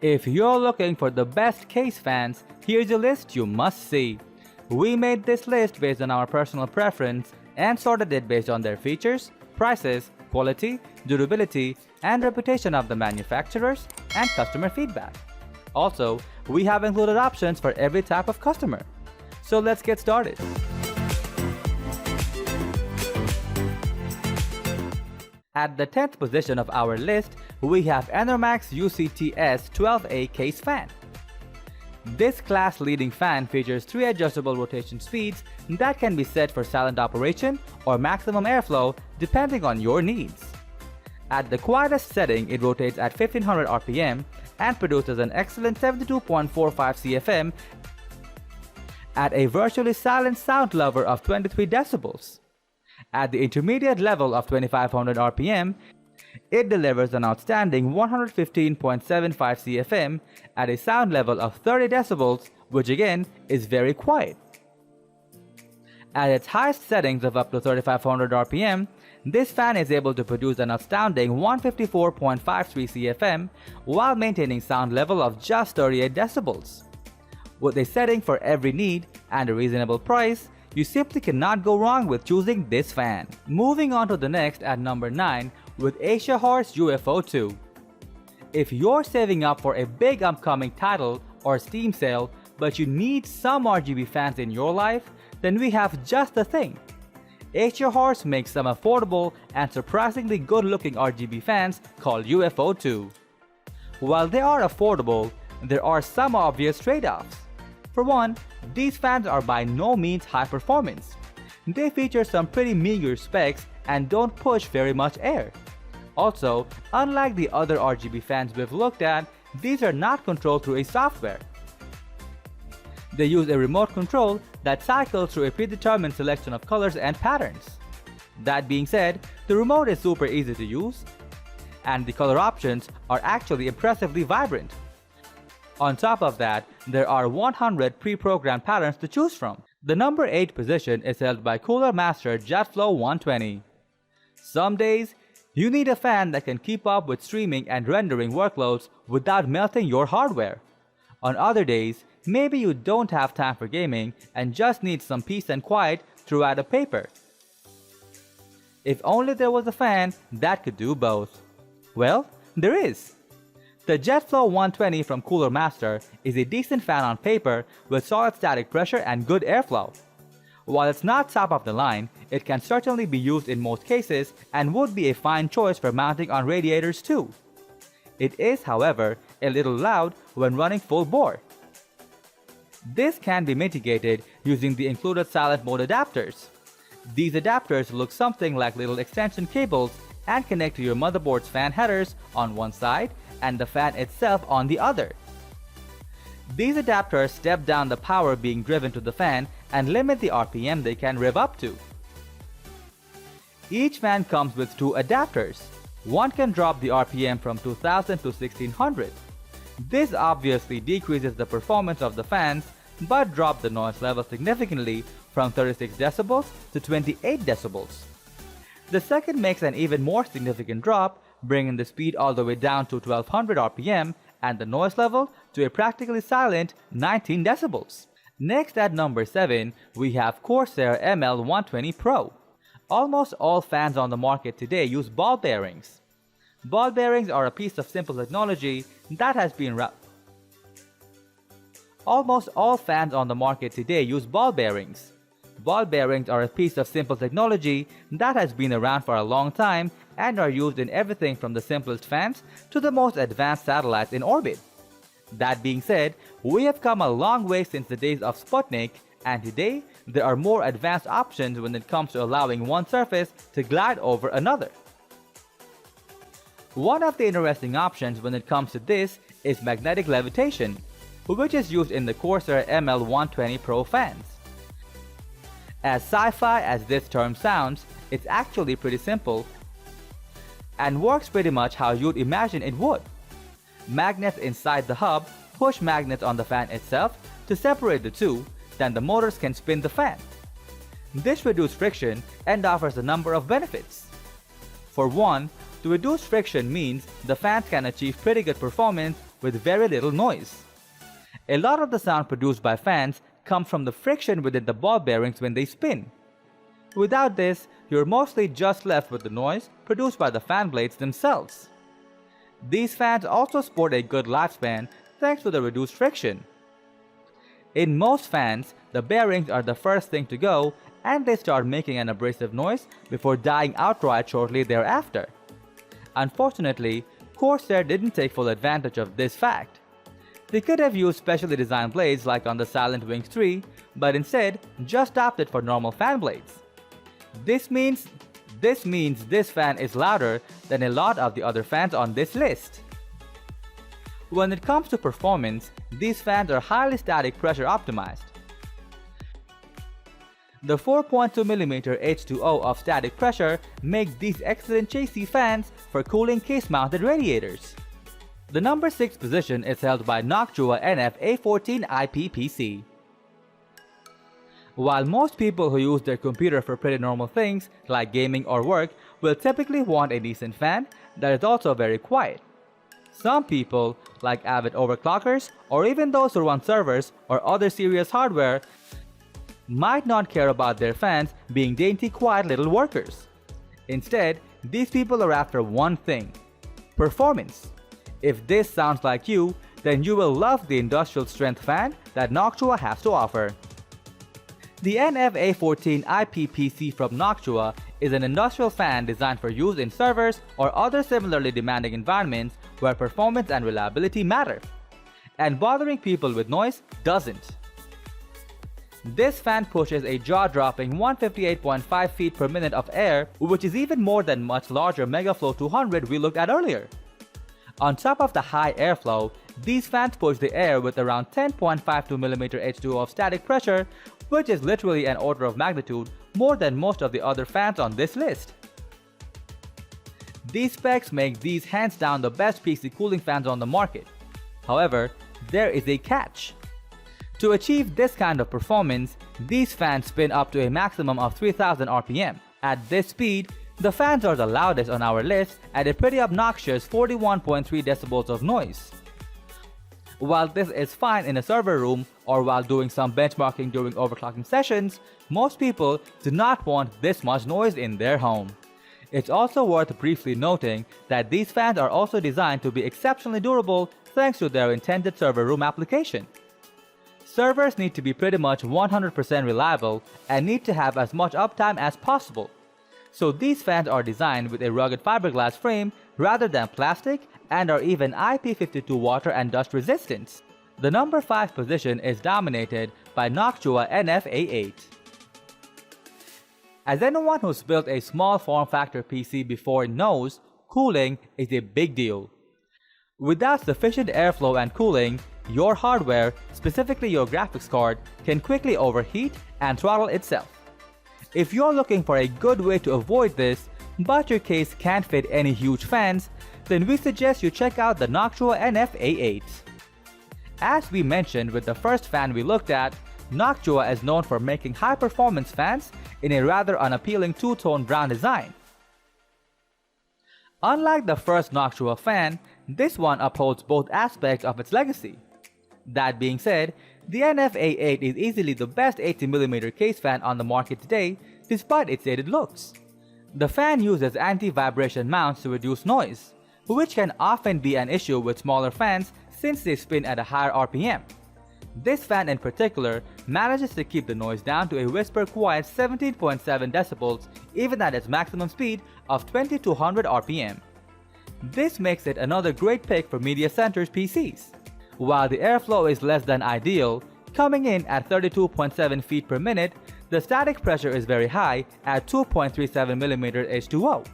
If you're looking for the best case fans, here's a list you must see. We made this list based on our personal preference and sorted it based on their features, prices, quality, durability, and reputation of the manufacturers and customer feedback. Also, we have included options for every type of customer. So let's get started. At the 10th position of our list, we have Enermax UCTS 12A case fan. This class-leading fan features 3 adjustable rotation speeds that can be set for silent operation or maximum airflow depending on your needs. At the quietest setting, it rotates at 1500 RPM and produces an excellent 72.45 CFM at a virtually silent sound level of 23 decibels. At the intermediate level of 2500 RPM, it delivers an outstanding 115.75 CFM at a sound level of 30 decibels, which again is very quiet. At its highest settings of up to 3500 RPM, this fan is able to produce an outstanding 154.53 CFM while maintaining sound level of just 38 decibels. With a setting for every need and a reasonable price, you simply cannot go wrong with choosing this fan. Moving on to the next at number 9 with Asiahorse UFOII. If you're saving up for a big upcoming title or Steam sale but you need some RGB fans in your life, then we have just the thing. Asiahorse makes some affordable and surprisingly good looking RGB fans called UFOII. While they are affordable, there are some obvious trade-offs. For one, these fans are by no means high performance. They feature some pretty meager specs and don't push very much air. Also, unlike the other RGB fans we've looked at, these are not controlled through a software. They use a remote control that cycles through a predetermined selection of colors and patterns. That being said, the remote is super easy to use, and the color options are actually impressively vibrant. On top of that, there are 100 pre-programmed patterns to choose from. The number 8 position is held by Cooler Master JetFlo 120. Some days, you need a fan that can keep up with streaming and rendering workloads without melting your hardware. On other days, maybe you don't have time for gaming and just need some peace and quiet throughout a paper. If only there was a fan that could do both. Well, there is. The JetFlo 120 from Cooler Master is a decent fan on paper with solid static pressure and good airflow. While it's not top of the line, it can certainly be used in most cases and would be a fine choice for mounting on radiators too. It is, however, a little loud when running full bore. This can be mitigated using the included silent mode adapters. These adapters look something like little extension cables and connect to your motherboard's fan headers on one side and the fan itself on the other. These adapters step down the power being driven to the fan and limit the RPM they can rev up to. Each fan comes with 2 adapters. One can drop the RPM from 2000 to 1600. This obviously decreases the performance of the fans but drops the noise level significantly from 36 decibels to 28 decibels. The second makes an even more significant drop, bringing the speed all the way down to 1200 RPM and the noise level to a practically silent 19 decibels. Next at number 7, we have Corsair ML120 Pro. Almost all fans on the market today use ball bearings. Ball bearings are a piece of simple technology that has been Almost all fans on the market today use ball bearings. Ball bearings are a piece of simple technology that has been around for a long time and are used in everything from the simplest fans to the most advanced satellites in orbit. That being said, we have come a long way since the days of Sputnik, and today there are more advanced options when it comes to allowing one surface to glide over another. One of the interesting options when it comes to this is magnetic levitation, which is used in the Corsair ML120 Pro fans. As sci-fi as this term sounds, it's actually pretty simple and works pretty much how you'd imagine it would. Magnets inside the hub push magnets on the fan itself to separate the two, then the motors can spin the fan. This reduces friction and offers a number of benefits. For one, to reduce friction means the fans can achieve pretty good performance with very little noise. A lot of the sound produced by fans comes from the friction within the ball bearings when they spin. Without this, you're mostly just left with the noise produced by the fan blades themselves. These fans also sport a good lifespan thanks to the reduced friction. In most fans, the bearings are the first thing to go and they start making an abrasive noise before dying outright shortly thereafter. Unfortunately, Corsair didn't take full advantage of this fact. They could have used specially designed blades like on the Silent Wings 3, but instead just opted for normal fan blades. This means this fan is louder than a lot of the other fans on this list. When it comes to performance, these fans are highly static pressure optimized. The 4.2mm H2O of static pressure makes these excellent chassis fans for cooling case-mounted radiators. The number 6 position is held by Noctua NF-A8 IPPC. While most people who use their computer for pretty normal things like gaming or work will typically want a decent fan that is also very quiet, some people, like avid overclockers or even those who run servers or other serious hardware, might not care about their fans being dainty, quiet little workers. Instead, these people are after one thing: performance. If this sounds like you, then you will love the industrial strength fan that Noctua has to offer. The NF-A8 IPPC from Noctua is an industrial fan designed for use in servers or other similarly demanding environments where performance and reliability matter, and bothering people with noise doesn't. This fan pushes a jaw-dropping 158.5 feet per minute of air, which is even more than much larger MegaFlow 200 we looked at earlier. On top of the high airflow, these fans push the air with around 10.52mm H2O of static pressure, which is literally an order of magnitude more than most of the other fans on this list. These specs make these hands down the best PC cooling fans on the market. However, there is a catch. To achieve this kind of performance, these fans spin up to a maximum of 3000 RPM. At this speed, the fans are the loudest on our list at a pretty obnoxious 41.3 decibels of noise. While this is fine in a server room or while doing some benchmarking during overclocking sessions, most people do not want this much noise in their home. It's also worth briefly noting that these fans are also designed to be exceptionally durable thanks to their intended server room application. Servers need to be pretty much 100% reliable and need to have as much uptime as possible. So these fans are designed with a rugged fiberglass frame rather than plastic and are even IP52 water and dust resistant. The number 5 position is dominated by Noctua NF-A8. As anyone who's built a small form factor PC before knows, cooling is a big deal. Without sufficient airflow and cooling, your hardware, specifically your graphics card, can quickly overheat and throttle itself. If you're looking for a good way to avoid this, but your case can't fit any huge fans, then we suggest you check out the Noctua NF-A8. As we mentioned with the first fan we looked at, Noctua is known for making high-performance fans in a rather unappealing two-tone brown design. Unlike the first Noctua fan, this one upholds both aspects of its legacy. That being said, the NF-A8 is easily the best 80mm case fan on the market today, despite its dated looks. The fan uses anti-vibration mounts to reduce noise, which can often be an issue with smaller fans since they spin at a higher RPM. This fan in particular manages to keep the noise down to a whisper-quiet 17.7 decibels even at its maximum speed of 2200 RPM. This makes it another great pick for media centers PCs. While the airflow is less than ideal, coming in at 32.7 feet per minute, the static pressure is very high at 2.37mm H2O.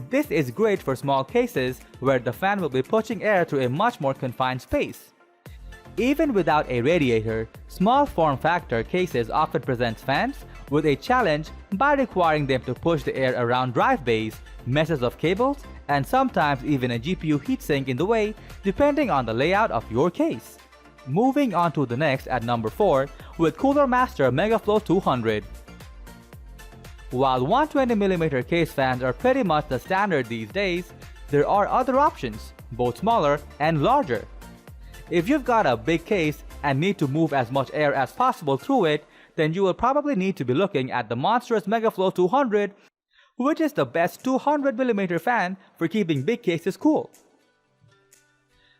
This is great for small cases where the fan will be pushing air through a much more confined space. Even without a radiator, small form factor cases often present fans with a challenge by requiring them to push the air around drive bays, meshes of cables, and sometimes even a GPU heatsink in the way depending on the layout of your case. Moving on to the next at number 4 with Cooler Master MegaFlow 200. While 120mm case fans are pretty much the standard these days, there are other options, both smaller and larger. If you've got a big case and need to move as much air as possible through it, then you will probably need to be looking at the monstrous MegaFlow 200, which is the best 200mm fan for keeping big cases cool.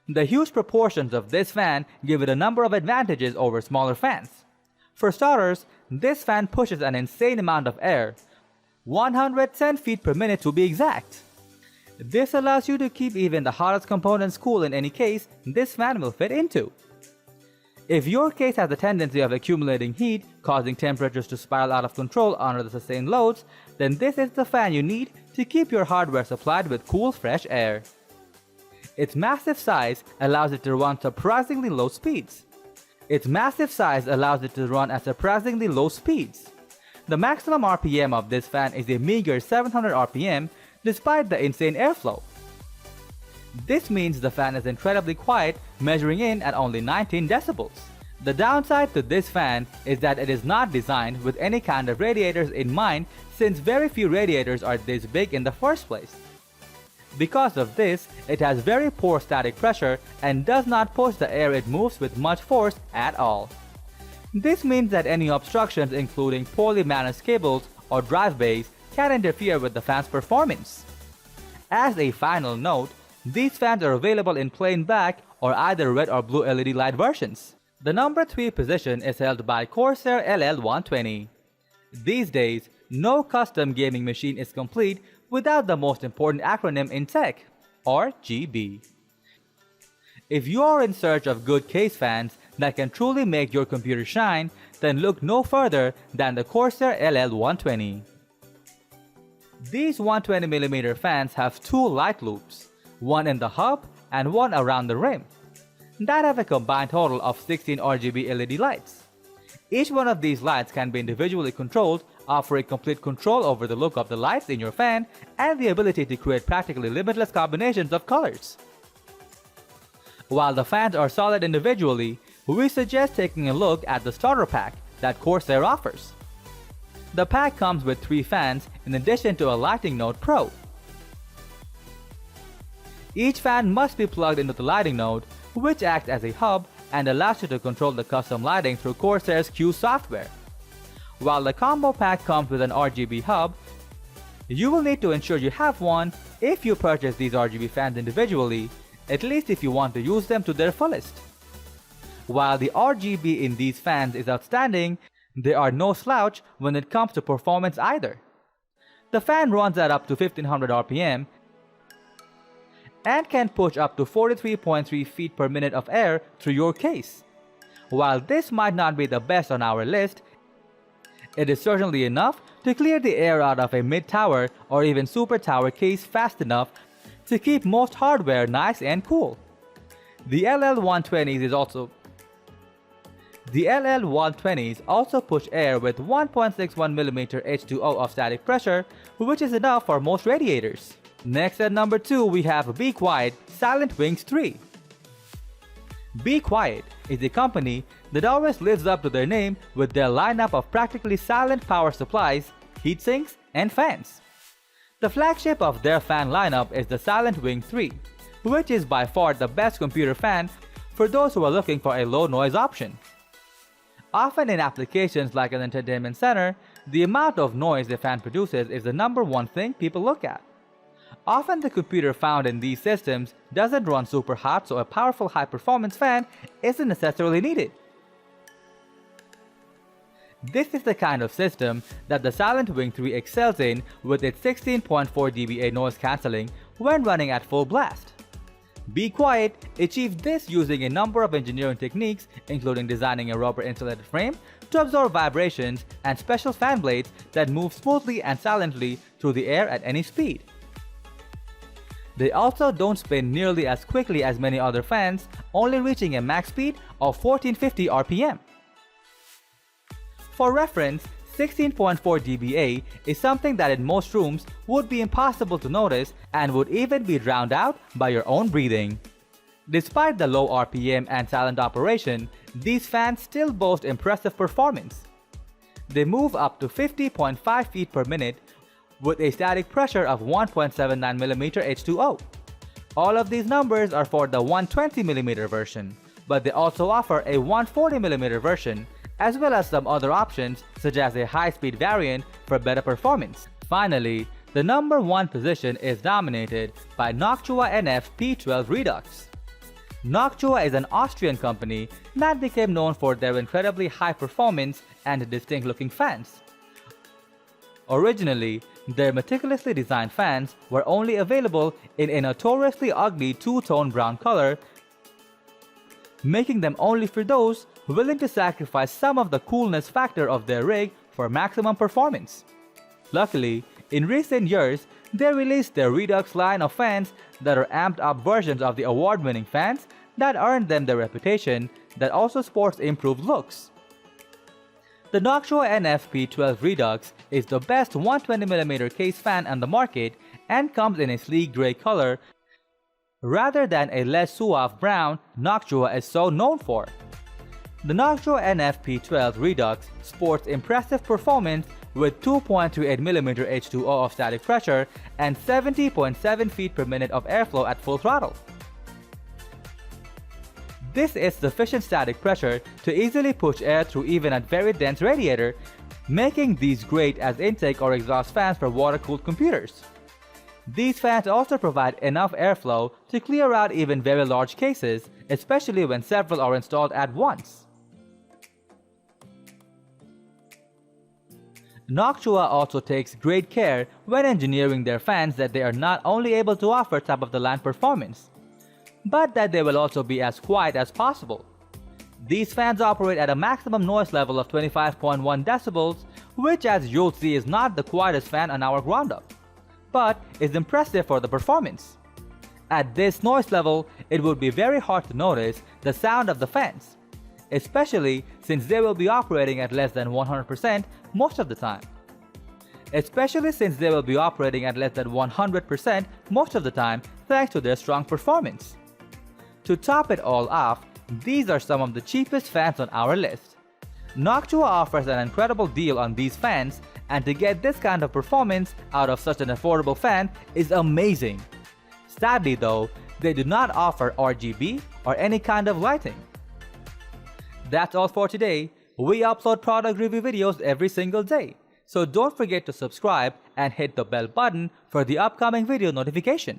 The huge proportions of this fan give it a number of advantages over smaller fans. For starters, this fan pushes an insane amount of air, 110 feet per minute to be exact. This allows you to keep even the hottest components cool in any case this fan will fit into. If your case has a tendency of accumulating heat, causing temperatures to spiral out of control under the sustained loads, then this is the fan you need to keep your hardware supplied with cool, fresh air. Its massive size allows it to run surprisingly low speeds. The maximum RPM of this fan is a meager 700 RPM despite the insane airflow. This means the fan is incredibly quiet, measuring in at only 19 decibels. The downside to this fan is that it is not designed with any kind of radiators in mind, since very few radiators are this big in the first place. Because of this, it has very poor static pressure and does not push the air it moves with much force at all. This means that any obstructions, including poorly managed cables or drive bays, can interfere with the fan's performance. As a final note, these fans are available in plain black or either red or blue LED light versions. The number 3 position is held by Corsair LL120. These days, no custom gaming machine is complete without the most important acronym in tech, RGB. If you are in search of good case fans that can truly make your computer shine, then look no further than the Corsair LL120. These 120mm fans have 2 light loops, one in the hub and one around the rim, that have a combined total of 16 RGB LED lights. Each one of these lights can be individually controlled, offering complete control over the look of the lights in your fan and the ability to create practically limitless combinations of colors. While the fans are solid individually, we suggest taking a look at the starter pack that Corsair offers. The pack comes with 3 fans in addition to a Lighting Node Pro. Each fan must be plugged into the lighting node, which acts as a hub and allows you to control the custom lighting through Corsair's Q software. While the combo pack comes with an RGB hub, you will need to ensure you have one if you purchase these RGB fans individually, at least if you want to use them to their fullest. While the RGB in these fans is outstanding, they are no slouch when it comes to performance either. The fan runs at up to 1500 RPM and can push up to 43.3 feet per minute of air through your case. While this might not be the best on our list, it is certainly enough to clear the air out of a mid-tower or even super tower case fast enough to keep most hardware nice and cool. The LL120s also push air with 1.61mm H2O of static pressure, which is enough for most radiators. Next at number 2 we have Be Quiet Silent Wings 3. Be Quiet is a company that always lives up to their name with their lineup of practically silent power supplies, heatsinks, and fans. The flagship of their fan lineup is the Silent Wing 3, which is by far the best computer fan for those who are looking for a low noise option. Often in applications like an entertainment center, the amount of noise the fan produces is the number one thing people look at. Often the computer found in these systems doesn't run super hot, so a powerful high-performance fan isn't necessarily needed. This is the kind of system that the Silent Wing 3 excels in with its 16.4 dBA noise cancelling when running at full blast. Be Quiet achieved this using a number of engineering techniques, including designing a rubber insulated frame to absorb vibrations and special fan blades that move smoothly and silently through the air at any speed. They also don't spin nearly as quickly as many other fans, only reaching a max speed of 1450 RPM. For reference, 16.4 dBA is something that in most rooms would be impossible to notice and would even be drowned out by your own breathing. Despite the low RPM and silent operation, these fans still boast impressive performance. They move up to 50.5 feet per minute with a static pressure of 1.79mm H2O. All of these numbers are for the 120mm version, but they also offer a 140mm version, as well as some other options such as a high-speed variant for better performance. Finally, the number 1 position is dominated by Noctua NF-A8 Redux. Noctua is an Austrian company that became known for their incredibly high performance and distinct looking fans. Originally, their meticulously designed fans were only available in a notoriously ugly two-tone brown color, making them only for those willing to sacrifice some of the coolness factor of their rig for maximum performance. Luckily, in recent years, they released their Redux line of fans that are amped up versions of the award-winning fans that earned them their reputation that also sports improved looks. The Noctua NF-A8 Redux is the best 120mm case fan on the market and comes in a sleek gray color rather than a less suave brown Noctua is so known for. The Noctua NF-A8 Redux sports impressive performance with 2.28mm H2O of static pressure and 70.7 feet per minute of airflow at full throttle. This is sufficient static pressure to easily push air through even a very dense radiator, making these great as intake or exhaust fans for water-cooled computers. These fans also provide enough airflow to clear out even very large cases, especially when several are installed at once. Noctua also takes great care when engineering their fans that they are not only able to offer top-of-the-line performance, but that they will also be as quiet as possible. These fans operate at a maximum noise level of 25.1 decibels, which as you'll see is not the quietest fan on our ground-up, but is impressive for the performance. At this noise level, it would be very hard to notice the sound of the fans, especially since they will be operating at less than 100% most of the time. Thanks to their strong performance. To top it all off, these are some of the cheapest fans on our list. Noctua offers an incredible deal on these fans, and to get this kind of performance out of such an affordable fan is amazing. Sadly though, they do not offer RGB or any kind of lighting. That's all for today. We upload product review videos every single day, so don't forget to subscribe and hit the bell button for the upcoming video notification.